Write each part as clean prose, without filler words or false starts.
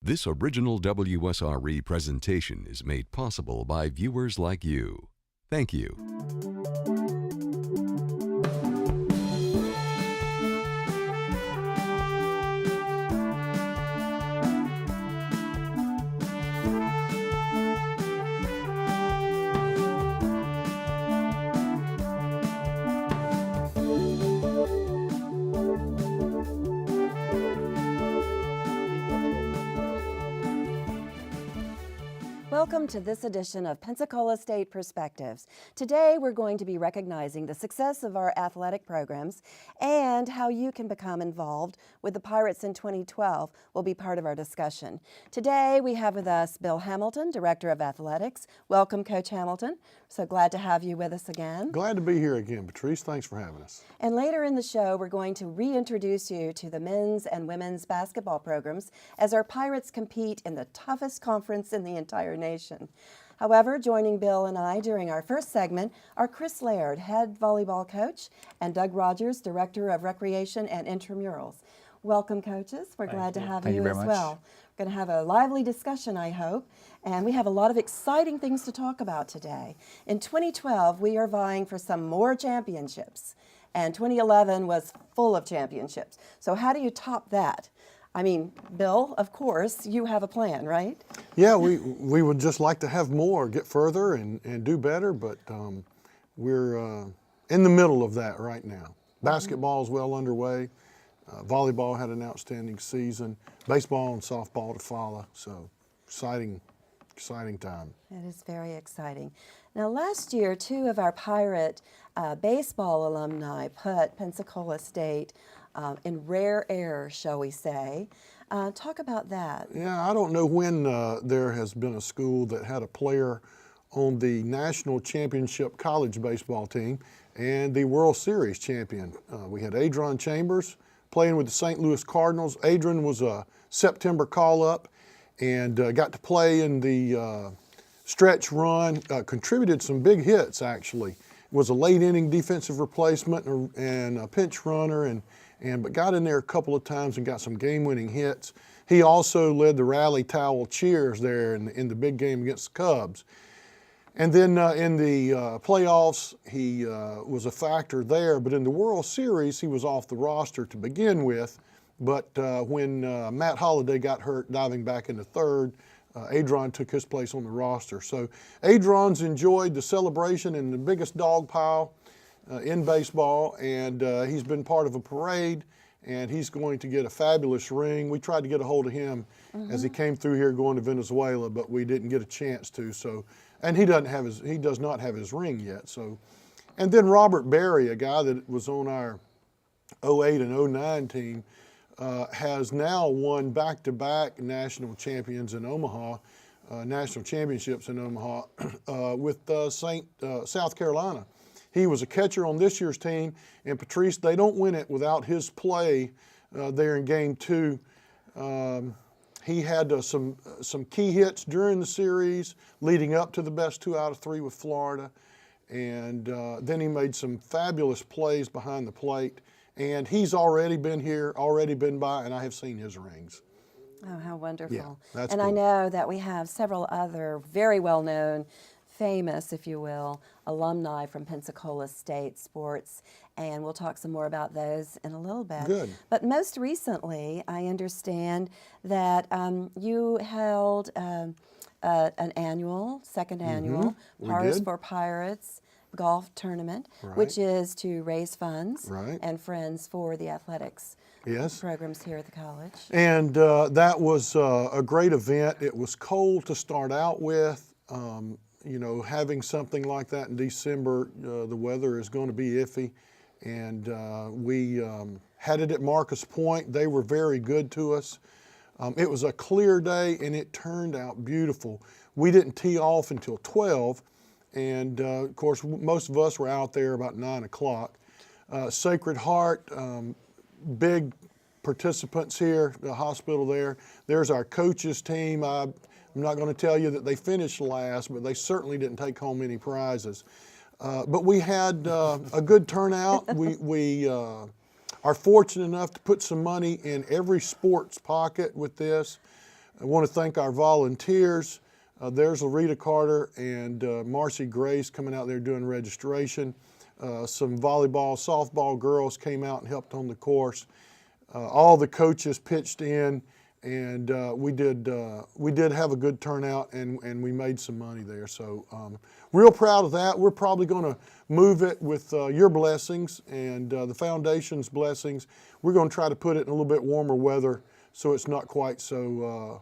This original WSRE presentation is made possible by viewers like you. Thank you. Welcome to this edition of Pensacola State Perspectives. Today we're going to be recognizing the success of our athletic programs and how you can become involved with the Pirates in 2012 will be part of our discussion. Today we have with us Bill Hamilton, Director of Athletics. Welcome, Coach Hamilton. So glad to have you with us again. Glad to be here again, Patrice. Thanks for having us. And later in the show, we're going to reintroduce you to the men's and women's basketball programs as our Pirates compete in the toughest conference in the entire nation. However, joining Bill and I during our first segment are Chris Laird, head volleyball coach, and Doug Rogers, Director of Recreation and Intramurals. Welcome, coaches. We're glad to have you as well. We're going to have a lively discussion, I hope, and we have a lot of exciting things to talk about today. In 2012, we are vying for some more championships, and 2011 was full of championships. So how do you top that? I mean, Bill, of course, you have a plan, right? Yeah, we would just like to have more, get further and do better, but we're in the middle of that right now. Basketball is well underway. Volleyball had an outstanding season. Baseball and softball to follow, so exciting time. It is very exciting. Now, last year, two of our Pirate baseball alumni put Pensacola State in rare air, shall we say. Talk about that. Yeah, I don't know when there has been a school that had a player on the national championship college baseball team and the World Series champion. We had Adron Chambers playing with the St. Louis Cardinals. Adron was a September call-up and got to play in the stretch run, contributed some big hits actually. Was a late inning defensive replacement and a pinch runner but got in there a couple of times and got some game-winning hits. He also led the rally towel cheers there in the big game against the Cubs. And then in the playoffs, he was a factor there, but in the World Series, he was off the roster to begin with. But when Matt Holliday got hurt diving back into third, Adron took his place on the roster. So Adron's enjoyed the celebration in the biggest dog pile in baseball, and he's been part of a parade, and he's going to get a fabulous ring. We tried to get a hold of him as he came through here going to Venezuela, but we didn't get a chance to. So, and he does not have his ring yet. So, and then Robert Berry, a guy that was on our 08 and 09 team, has now won back-to-back national champions in Omaha, national championships in Omaha with South Carolina. He was a catcher on this year's team, and Patrice, they don't win it without his play there in Game 2. He had some key hits during the series, leading up to the best 2 out of 3 with Florida, and then he made some fabulous plays behind the plate. And he's already been here, already been by, and I have seen his rings. Oh, how wonderful. Yeah, that's and cool. I know that we have several other very well-known, famous, if you will, alumni from Pensacola State sports, and we'll talk some more about those in a little bit. Good. But most recently, I understand that you held an annual, second annual, Pars for Pirates golf tournament, which is to raise funds and friends for the athletics programs here at the college. And that was a great event. It was cold to start out with. You know, having something like that in December, the weather is going to be iffy. And we had it at Marcus Point. They were very good to us. It was a clear day, and it turned out beautiful. We didn't tee off until 12. And of course, most of us were out there about 9 o'clock. Sacred Heart, big participants here, the hospital there. There's our coaches team. I'm not going to tell you that they finished last, but they certainly didn't take home any prizes. But we had a good turnout. We are fortunate enough to put some money in every sports pocket with this. I want to thank our volunteers. There's Larita Carter and Marcy Grace coming out there doing registration. Some volleyball, softball girls came out and helped on the course. All the coaches pitched in, and we did have a good turnout, and we made some money there. So real proud of that. We're probably going to move it with your blessings and the foundation's blessings. We're going to try to put it in a little bit warmer weather so it's not quite so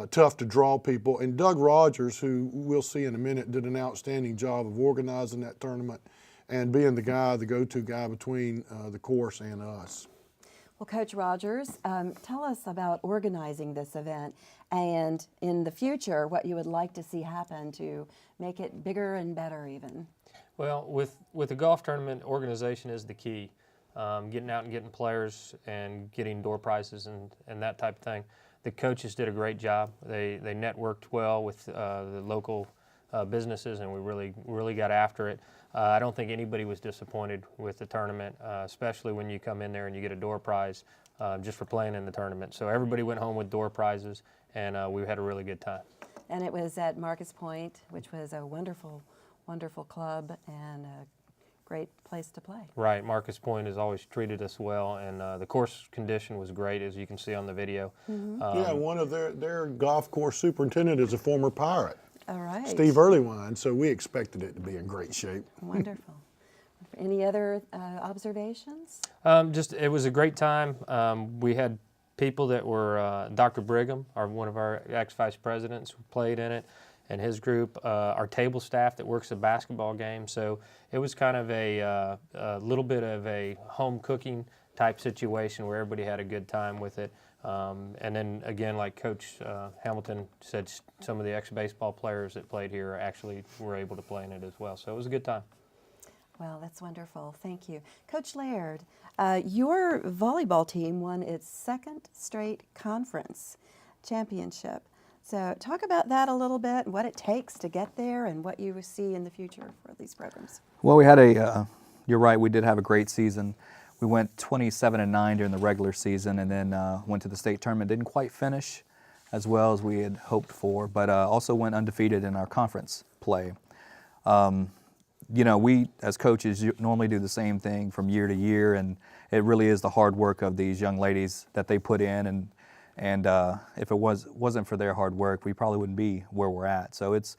tough to draw people. And Doug Rogers, who we'll see in a minute, did an outstanding job of organizing that tournament and being the go-to guy between the course and us. Well, Coach Rogers, tell us about organizing this event and in the future what you would like to see happen to make it bigger and better even. Well, with the golf tournament, organization is the key. Getting out and getting players and getting door prizes and that type of thing. The coaches did a great job. They networked well with the local businesses, and we really got after it. I don't think anybody was disappointed with the tournament, especially when you come in there and you get a door prize just for playing in the tournament. So everybody went home with door prizes, and we had a really good time. And it was at Marcus Point, which was a wonderful, wonderful club and a great place to play. Right, Marcus Point has always treated us well, and the course condition was great, as you can see on the video. Yeah, one of their golf course superintendent is a former Pirate. All right. Steve Earlywine, so we expected it to be in great shape. Wonderful. Any other observations? It was a great time. We had people that were, Dr. Brigham, one of our ex-vice presidents, who played in it, and his group, our table staff that works the basketball game. So it was kind of a little bit of a home cooking type situation where everybody had a good time with it. And then again, like Coach Hamilton said, some of the ex-baseball players that played here actually were able to play in it as well. So it was a good time. Well, that's wonderful. Thank you. Coach Laird, your volleyball team won its second straight conference championship. So talk about that a little bit, and what it takes to get there and what you see in the future for these programs. Well, we had you're right, we did have a great season. We went 27-9 during the regular season, and then went to the state tournament. Didn't quite finish as well as we had hoped for, but also went undefeated in our conference play. You know, we as coaches normally do the same thing from year to year, and it really is the hard work of these young ladies that they put in, and if it wasn't for their hard work, we probably wouldn't be where we're at. So it's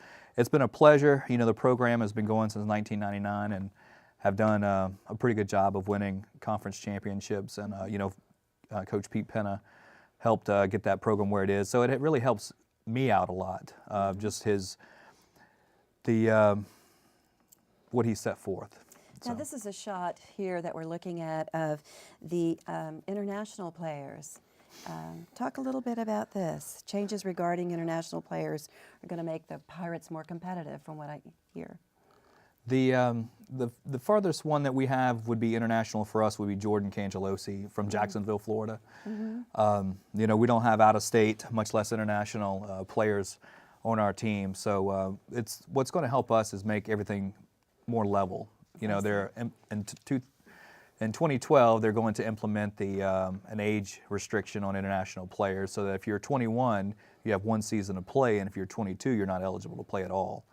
been a pleasure. You know, the program has been going since 1999 and have done a pretty good job of winning conference championships. And you know, Coach Pete Penna helped get that program where it is. So it really helps me out a lot. Just what he set forth. Now, this is a shot here that we're looking at of the international players. Talk a little bit about this. Changes regarding international players are going to make the Pirates more competitive, from what I hear. The farthest one that we have would be international for us would be Jordan Cangelosi from Jacksonville, Florida. You know, we don't have out-of-state, much less international players on our team. So what's going to help us is make everything more level. You know, in 2012, they're going to implement an age restriction on international players, so that if you're 21, you have one season to play, and if you're 22, you're not eligible to play at all.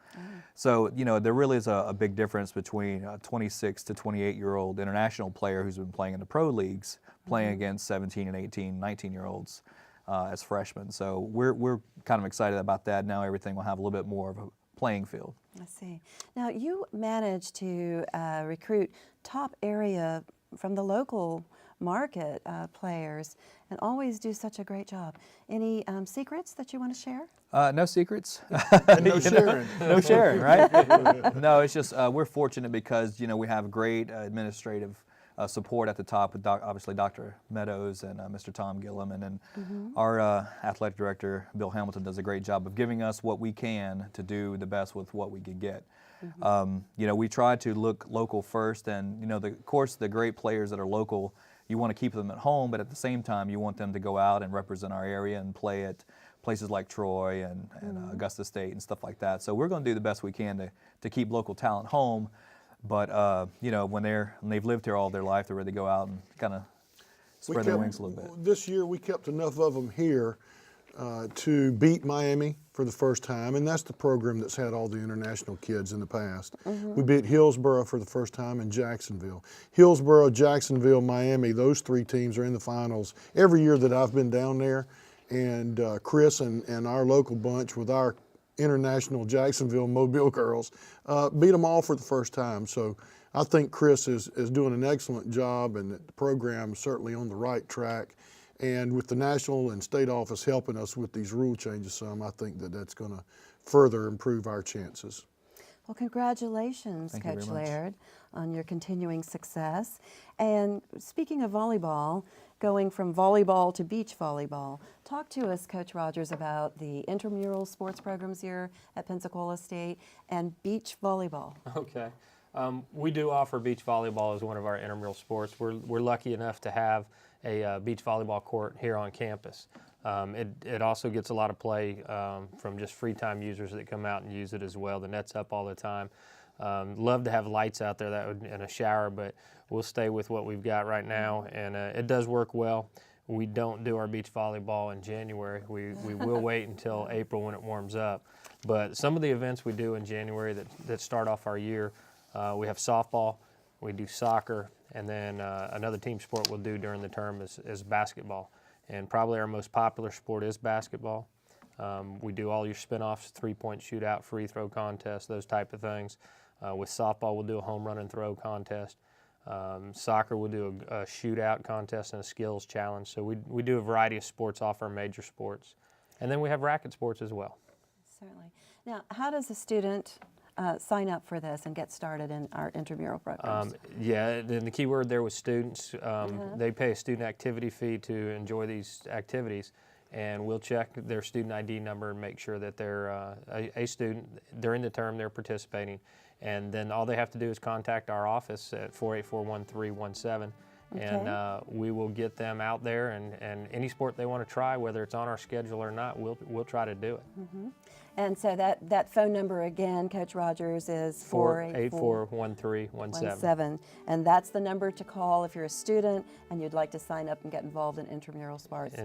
So, you know, there really is a big difference between a 26 to 28-year-old international player who's been playing in the pro leagues, playing against 17 and 18, 19-year-olds as freshmen. So we're kind of excited about that. Now everything will have a little bit more of a playing field. I see. Now, you managed to recruit top area from the local market players and always do such a great job. Any secrets that you want to share? No secrets. No sharing. No sharing, right? No, it's just we're fortunate because, you know, we have great administrative support at the top with obviously Dr. Meadows and Mr. Tom Gillum, and then our athletic director, Bill Hamilton, does a great job of giving us what we can to do the best with what we could get. You know, we try to look local first, and, you know, of course, the great players that are local, you want to keep them at home, but at the same time, you want them to go out and represent our area and play at places like Troy and Augusta State and stuff like that. So we're going to do the best we can to keep local talent home. But you know, when they've lived here all their life, they're ready to go out and kind of spread their wings a little bit. This year we kept enough of them here to beat Miami for the first time, and that's the program that's had all the international kids in the past. We beat Hillsborough for the first time in Jacksonville. Hillsborough, Jacksonville, Miami, those three teams are in the finals every year that I've been down there. And Chris and our local bunch with our international Jacksonville Mobile girls beat them all for the first time. So I think Chris is doing an excellent job, and that the program is certainly on the right track. And with the national and state office helping us with these rule changes some, I think that that's going to further improve our chances. Well, congratulations, Thank you Coach very much. Laird, on your continuing success. And speaking of volleyball, going from volleyball to beach volleyball, talk to us, Coach Rogers, about the intramural sports programs here at Pensacola State and beach volleyball. Okay. We do offer beach volleyball as one of our intramural sports. We're lucky enough to have a beach volleyball court here on campus. It also gets a lot of play from just free time users that come out and use it as well. The net's up all the time. Love to have lights out there and a shower, but we'll stay with what we've got right now, and it does work well. We don't do our beach volleyball in January. We will wait until April when it warms up. But some of the events we do in January that start off our year, we have softball, we do soccer, and then another team sport we'll do during the term is basketball. And probably our most popular sport is basketball. We do all your spin-offs, three-point shootout, free throw contest, those type of things. With softball, we'll do a home run and throw contest. Soccer, we'll do a shootout contest and a skills challenge. So we do a variety of sports off our major sports. And then we have racket sports as well. Certainly. Now, how does a student sign up for this and get started in our intramural programs? Yeah, and the key word there was students. They pay a student activity fee to enjoy these activities, and we'll check their student ID number and make sure that they're a student. During the term, they're participating, and then all they have to do is contact our office at 484-1317, and we will get them out there, and any sport they want to try, whether it's on our schedule or not, we'll try to do it. And so that phone number again, Coach Rogers, is 484-1317. And that's the number to call if you're a student and you'd like to sign up and get involved in intramural sports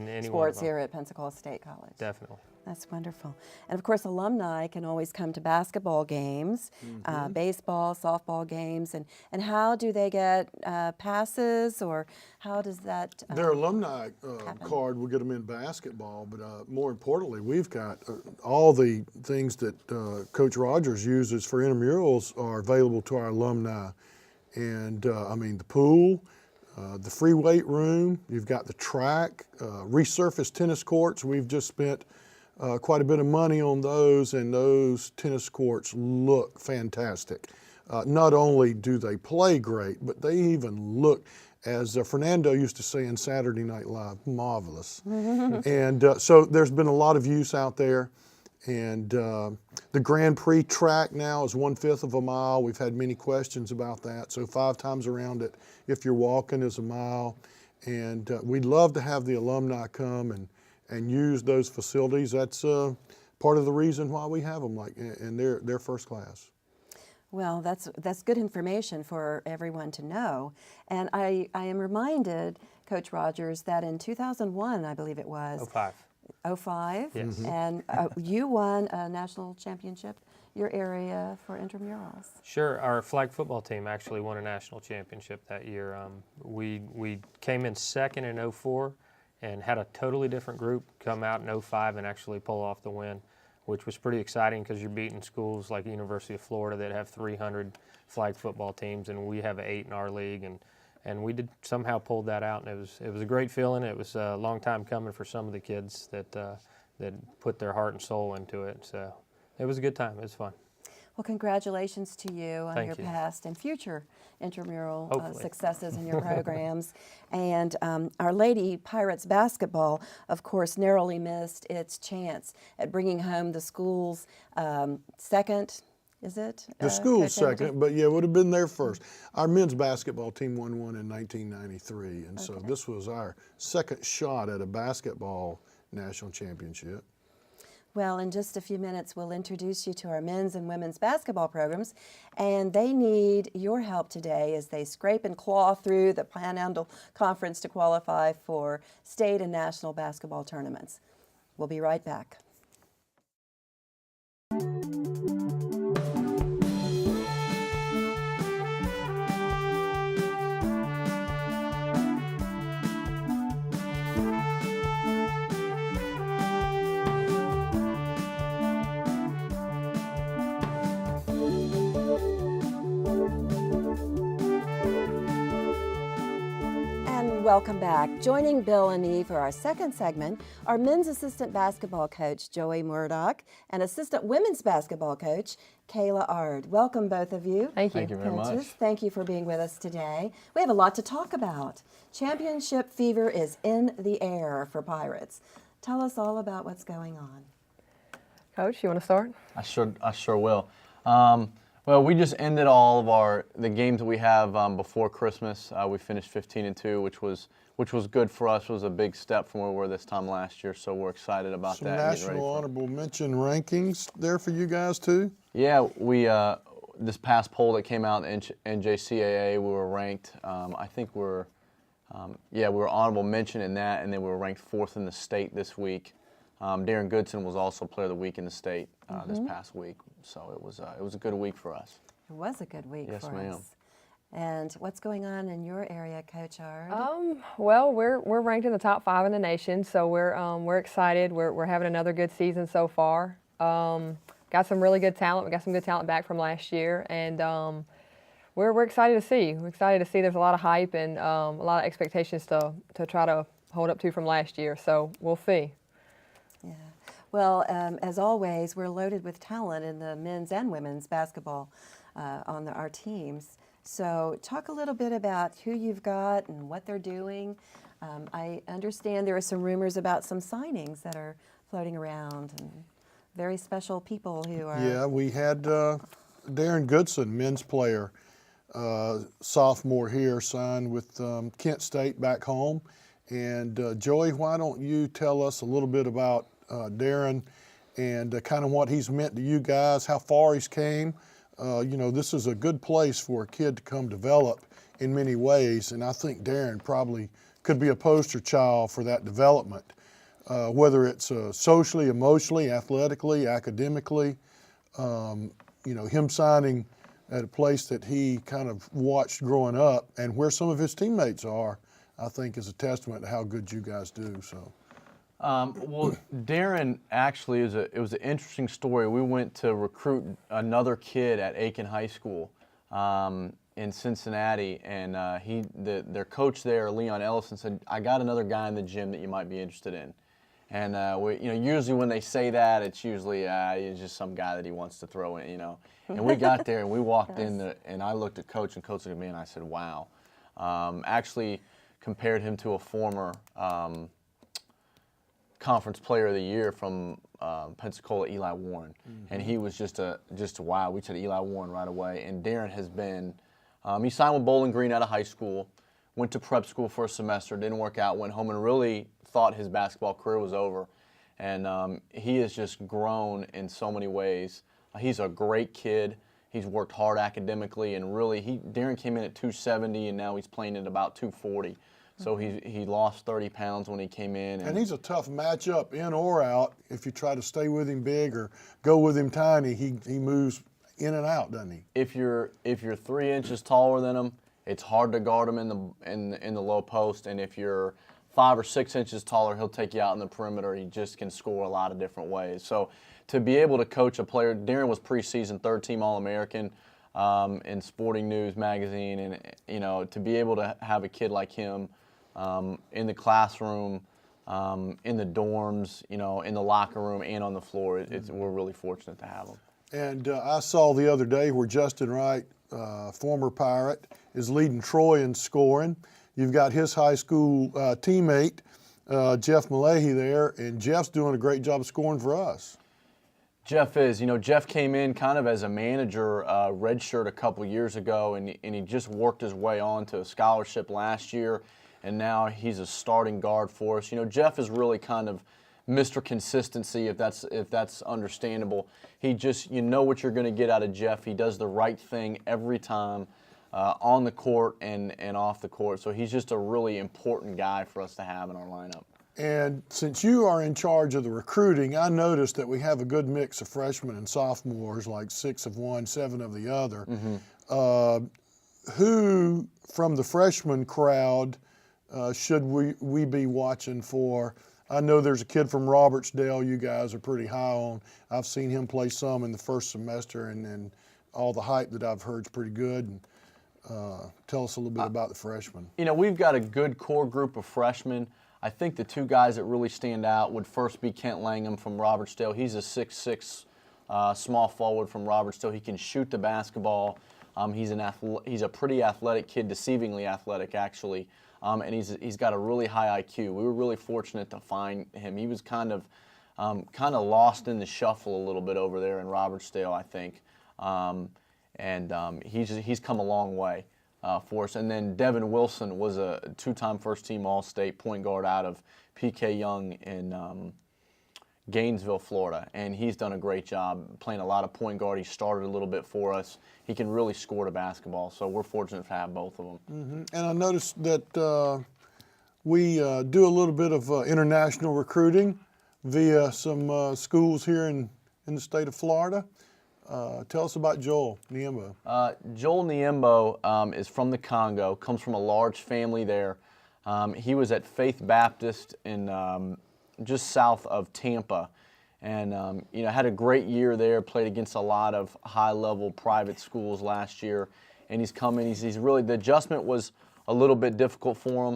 here at Pensacola State College. Definitely. That's wonderful. And of course, alumni can always come to basketball games, baseball, softball games. And how do they get passes, or how does that Their alumni card will get them in basketball, but more importantly, we've got all the things that Coach Rogers uses for intramurals are available to our alumni. And I mean, the pool, the free weight room, you've got the track, resurfaced tennis courts. We've just spent quite a bit of money on those, and those tennis courts look fantastic. Not only do they play great, but they even look, as Fernando used to say in Saturday Night Live, marvelous. And so there's been a lot of use out there. And the Grand Prix track now is 1/5 of a mile. We've had many questions about that. So 5 times around it, if you're walking, is a mile. And we'd love to have the alumni come and use those facilities. That's part of the reason why we have them, and they're first class. Well, that's good information for everyone to know. And I am reminded, Coach Rogers, that in 2001, I believe it was. 05. Yes. And you won a national championship, your area, for intramurals. Sure. Our flag football team actually won a national championship that year. We came in second in 04 and had a totally different group come out in 05 and actually pull off the win, which was pretty exciting because you're beating schools like the University of Florida that have 300 flag football teams, and we have 8 in our league. And we did somehow pulled that out, and it was a great feeling. It was a long time coming for some of the kids that put their heart and soul into it. So it was a good time. It was fun. Well, congratulations to you on Thank your you. past and future intramural Hopefully. successes in your programs. And Our Lady Pirates basketball, of course, narrowly missed its chance at bringing home the school's second. Is it? The school's Coach Hamilton? second, but yeah, it would have been there first. Our men's basketball team won one in 1993, and so this was our second shot at a basketball national championship. Well, in just a few minutes, we'll introduce you to our men's and women's basketball programs, and they need your help today as they scrape and claw through the Panhandle Conference to qualify for state and national basketball tournaments. We'll be right back. Welcome back. Joining Bill and me for our second segment are men's assistant basketball coach Joey Murdoch and assistant women's basketball coach Kayla Ard. Welcome, both of you. Thank you. Thank you very much. Thank you for being with us today. We have a lot to talk about. Championship fever is in the air for Pirates. Tell us all about what's going on. Coach, you want to start? I sure will. Well, we just ended all of the games that we have before Christmas. We finished 15-2, which was good for us. It was a big step from where we were this time last year, so we're excited about Some that. national honorable mention rankings there for you guys too? Yeah, we this past poll that came out in NJCAA, we were ranked. I think we were honorable mention in that, and then we were ranked 4th in the state this week. Darren Goodson was also Player of the Week in the state this past week, so it was a good week for us. It was a good week yes, for ma'am. us. And what's going on in your area, Coach Ard? Well, we're ranked in the top 5 in the nation, so we're excited. We're having another good season so far. Got some really good talent. We got some good talent back from last year, and we're excited to see. We're excited to see. There's a lot of hype and a lot of expectations to try to hold up to from last year. So we'll see. Yeah. Well, as always, we're loaded with talent in the men's and women's basketball on our teams. So talk a little bit about who you've got and what they're doing. I understand there are some rumors about some signings that are floating around and very special people who are... Yeah, we had Darren Goodson, men's player, sophomore here, signed with Kent State back home. And Joey, why don't you tell us a little bit about Darren and kind of what he's meant to you guys, how far he's came. This is a good place for a kid to come develop in many ways, and I think Darren probably could be a poster child for that development, whether it's socially, emotionally, athletically, academically. Him signing at a place that he kind of watched growing up and where some of his teammates are, I think is a testament to how good you guys do. So, well, Darren actually it was an interesting story. We went to recruit another kid at Aiken High School in Cincinnati, and their coach there, Leon Ellison, said, "I got another guy in the gym that you might be interested in." And usually when they say that, it's usually it's just some guy that he wants to throw in, And we got there and we walked in, and I looked at Coach, and Coach looked at me, and I said, "Wow." Actually compared him to a former Conference Player of the Year from Pensacola, Eli Warren, and he was just a wow. We said Eli Warren right away. And Darren has been, he signed with Bowling Green out of high school, went to prep school for a semester, didn't work out, went home and really thought his basketball career was over, and he has just grown in so many ways. He's a great kid. He's worked hard academically, and really, Darren came in at 270, and now he's playing at about 240. So he lost 30 pounds when he came in. And he's a tough matchup in or out. If you try to stay with him big or go with him tiny, he moves in and out, doesn't he? If you're 3 inches taller than him, it's hard to guard him in the low post. And if you're 5 or 6 inches taller, he'll take you out in the perimeter. He just can score a lot of different ways. So to be able to coach a player, Darren was preseason third-team All-American in Sporting News magazine, and to be able to have a kid like him in the classroom, in the dorms, in the locker room, and on the floor, we're really fortunate to have him. And I saw the other day where Justin Wright, former Pirate, is leading Troy in scoring. You've got his high school teammate, Jeff Malahy there, and Jeff's doing a great job of scoring for us. Jeff is. Jeff came in kind of as a manager, redshirt a couple years ago, and he just worked his way on to a scholarship last year, and now he's a starting guard for us. Jeff is really kind of Mr. Consistency, if that's understandable. He just, what you're going to get out of Jeff. He does the right thing every time, on the court and off the court. So he's just a really important guy for us to have in our lineup. And since you are in charge of the recruiting, I noticed that we have a good mix of freshmen and sophomores, like 6 of one, 7 of the other. Who from the freshman crowd should we be watching for? I know there's a kid from Robertsdale you guys are pretty high on. I've seen him play some in the first semester, and all the hype that I've heard is pretty good. And, tell us a little bit about the freshmen. You know, we've got a good core group of freshmen. I think the 2 guys that really stand out would first be Kent Langham from Robertsdale. He's a 6'6", small forward from Robertsdale. He can shoot the basketball. He's a pretty athletic kid, deceivingly athletic actually, and he's got a really high IQ. We were really fortunate to find him. He was kind of lost in the shuffle a little bit over there in Robertsdale, I think, and he's come a long way for us. And then Devin Wilson was a 2-time first-team All-State point guard out of PK Young in Gainesville, Florida, and he's done a great job playing a lot of point guard. He started a little bit for us. He can really score the basketball, so we're fortunate to have both of them. And I noticed that we do a little bit of international recruiting via some schools here in the state of Florida. Tell us about Joel Niembo. Joel Niembo is from the Congo, comes from a large family there. He was at Faith Baptist in just south of Tampa, and you know, had a great year there. Played against a lot of high-level private schools last year, and he's coming. He's really, the adjustment was a little bit difficult for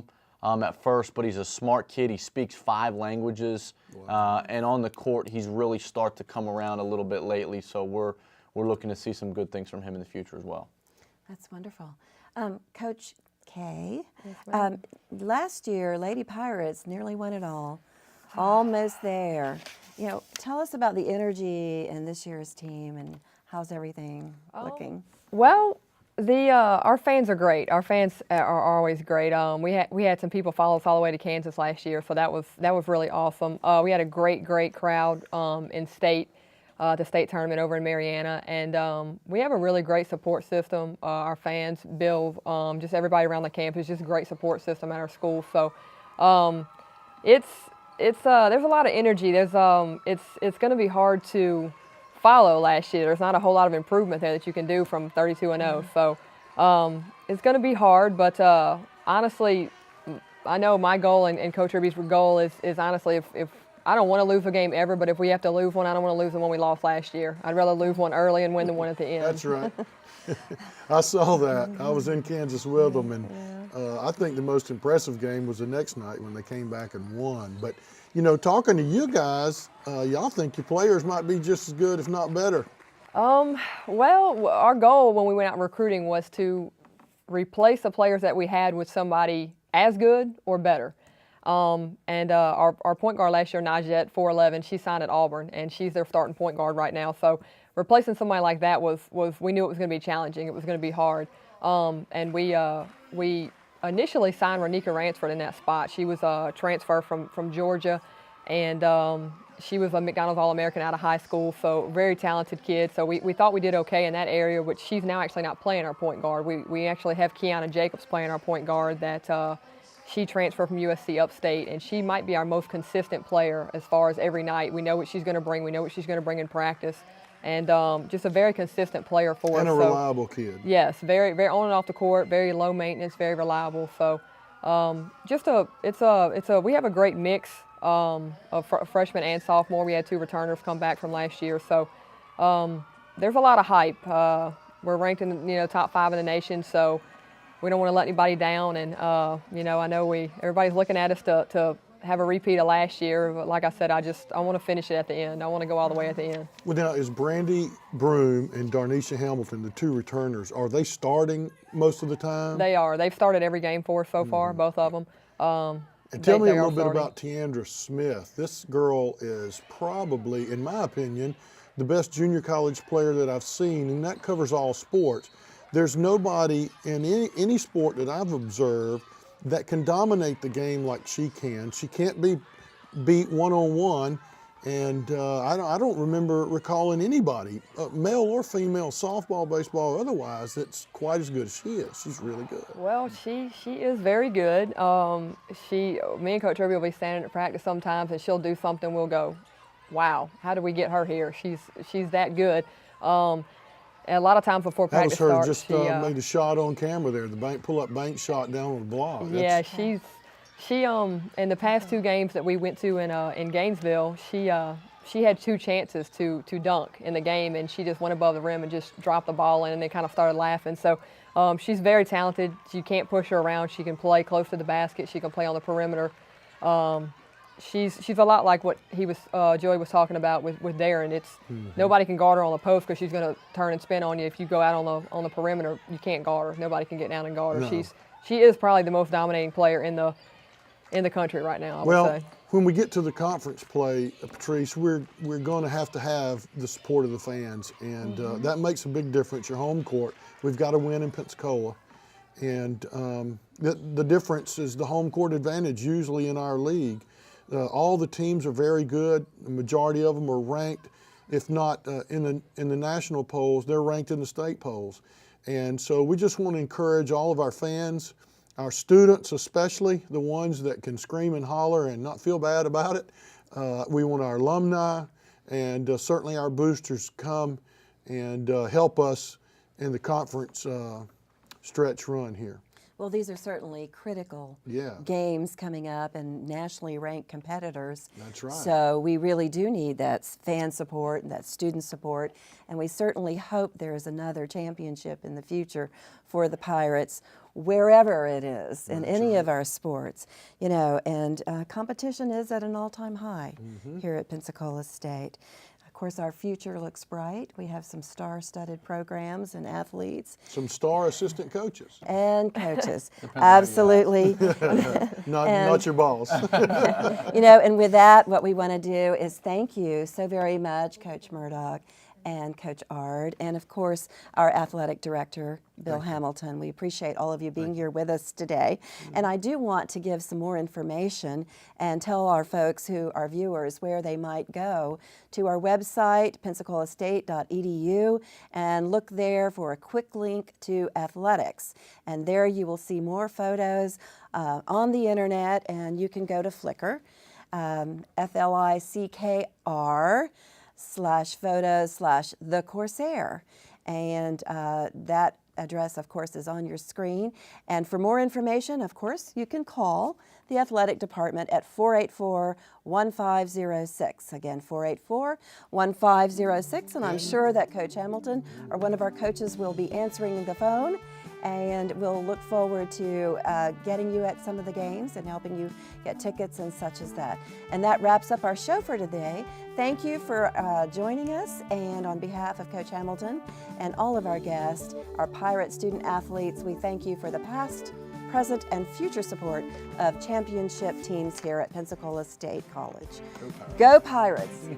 him at first, but he's a smart kid. He speaks 5 languages, and on the court, he's really started to come around a little bit lately. So we're looking to see some good things from him in the future as well. That's wonderful. Coach K, last year, Lady Pirates nearly won it all. Almost there. You know, tell us about the energy in this year's team and how's everything looking? Well, our fans are great. Our fans are always great. We had some people follow us all the way to Kansas last year, so that was really awesome. We had a great crowd in the state tournament over in Mariana, and we have a really great support system. Our fans, Bill, just everybody around the campus, just a great support system at our school. So there's a lot of energy. It's going to be hard to follow last year. There's not a whole lot of improvement there that you can do from 32-0. So it's going to be hard, but honestly, I know my goal and Coach Irby's goal is honestly, if I don't want to lose a game ever, but if we have to lose one, I don't want to lose the one we lost last year. I'd rather lose one early and win the one at the end. That's right. I saw that. I was in Kansas with them, and I think the most impressive game was the next night when they came back and won. But, you know, talking to you guys, y'all think your players might be just as good, if not better. Well, our goal when we went out recruiting was to replace the players that we had with somebody as good or better. And our point guard last year, Najette, 4'11", she signed at Auburn, and she's their starting point guard right now. So replacing somebody like that was we knew it was going to be challenging. It was going to be hard. And we initially signed Renika Ransford in that spot. She was a transfer from Georgia, and she was a McDonald's All-American out of high school, so very talented kid. So we thought we did okay in that area, which she's now actually not playing our point guard. We actually have Kiana Jacobs playing our point guard that she transferred from USC Upstate, and she might be our most consistent player as far as every night. We know what she's going to bring. We know what she's going to bring in practice. And just a very consistent player for us. And a reliable kid. Yes, very, very on and off the court, very low maintenance, very reliable. So we have a great mix of freshman and sophomore. We had 2 returners come back from last year. So there's a lot of hype. We're ranked in top 5 in the nation, so we don't want to let anybody down. And I know everybody's looking at us to have a repeat of last year, but like I said, I want to finish it at the end. I want to go all the way at the end. Well, now, is Brandy Broom and Darnisha Hamilton, the 2 returners, are they starting most of the time? They are. They've started every game for us so far, both of them. And tell me a little bit about Tiandra Smith. This girl is probably, in my opinion, the best junior college player that I've seen, and that covers all sports. There's nobody in any sport that I've observed that can dominate the game like she can. She can't be beat one-on-one, And I don't remember recalling anybody, male or female, softball, baseball, otherwise, that's quite as good as she is. She's really good. Well, she is very good. Me and Coach Irby will be standing at practice sometimes, and she'll do something. We'll go, "Wow, how did we get her here? She's that good." And a lot of times before That was practice her starts, just made a shot on camera there, the pull-up bank shot down on the block. yeah, she in the past 2 games that we went to in Gainesville, she had 2 chances to dunk in the game, and she just went above the rim and just dropped the ball in, and they kind of started laughing. So she's very talented. You can't push her around. She can play close to the basket. She can play on the perimeter. She's a lot like what Joey was talking about with Darren. It's nobody can guard her on the post because she's going to turn and spin on you. If you go out on the perimeter, you can't guard her. Nobody can get down and guard her. No. She is probably the most dominating player in the country right now, I would say. When we get to the conference play, Patrice, we're going to have the support of the fans, and that makes a big difference. Your home court, we've got to win in Pensacola, and the difference is the home court advantage usually in our league. All the teams are very good. The majority of them are ranked, if not in the national polls, they're ranked in the state polls. And so we just want to encourage all of our fans, our students especially, the ones that can scream and holler and not feel bad about it. We want our alumni and certainly our boosters come and help us in the conference stretch run here. Well, these are certainly critical games coming up and nationally ranked competitors. That's right. So we really do need that fan support and that student support, and we certainly hope there is another championship in the future for the Pirates, wherever it is, in any of our sports. You know, and competition is at an all-time high here at Pensacola State. Of course, our future looks bright. We have some star-studded programs and athletes. Some star assistant coaches. And coaches, absolutely. Not your boss. You know, and with that, what we want to do is thank you so very much, Coach Murdoch and Coach Ard, and of course, our athletic director, Bill Hamilton. We appreciate all of you being here with us today. And I do want to give some more information and tell our folks our viewers, where they might go to our website, pensacolaState.edu, and look there for a quick link to athletics. And there you will see more photos on the internet, and you can go to Flickr, FLICKR/photos/The Corsair. And that address, of course, is on your screen. And for more information, of course, you can call the athletic department at 484-1506. Again, 484-1506. And I'm sure that Coach Hamilton or one of our coaches will be answering the phone. And we'll look forward to getting you at some of the games and helping you get tickets and such as that. And that wraps up our show for today. Thank you for joining us, and on behalf of Coach Hamilton and all of our guests, our Pirate student athletes, we thank you for the past, present, and future support of championship teams here at Pensacola State College. Go Pirates!